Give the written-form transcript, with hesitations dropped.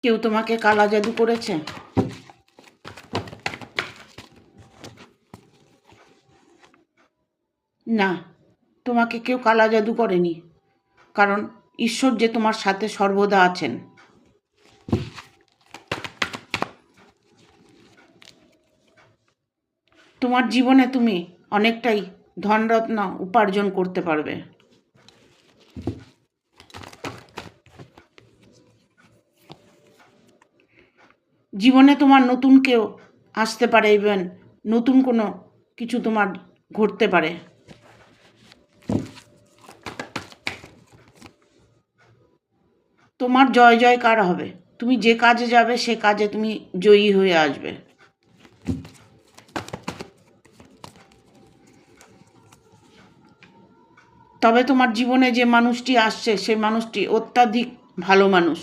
কেউ তোমাকে কালা জাদু করেছে? না, তোমাকে কেউ কালা জাদু করেনি, কারণ ঈশ্বর যে তোমার সাথে সর্বদা আছেন। তোমার জীবনে তুমি অনেকটাই ধনরত্ন উপার্জন করতে পারবে। জীবনে তোমার নতুন কেউ আসতে পারে, ইভেন নতুন কোনো কিছু তোমার ঘটতে পারে। তোমার জয় জয়কার হবে। তুমি যে কাজে যাবে সে কাজে তুমি জয়ী হয়ে আসবে। তবে তোমার জীবনে যে মানুষটি আসছে সে মানুষটি অত্যাধিক ভালো মানুষ।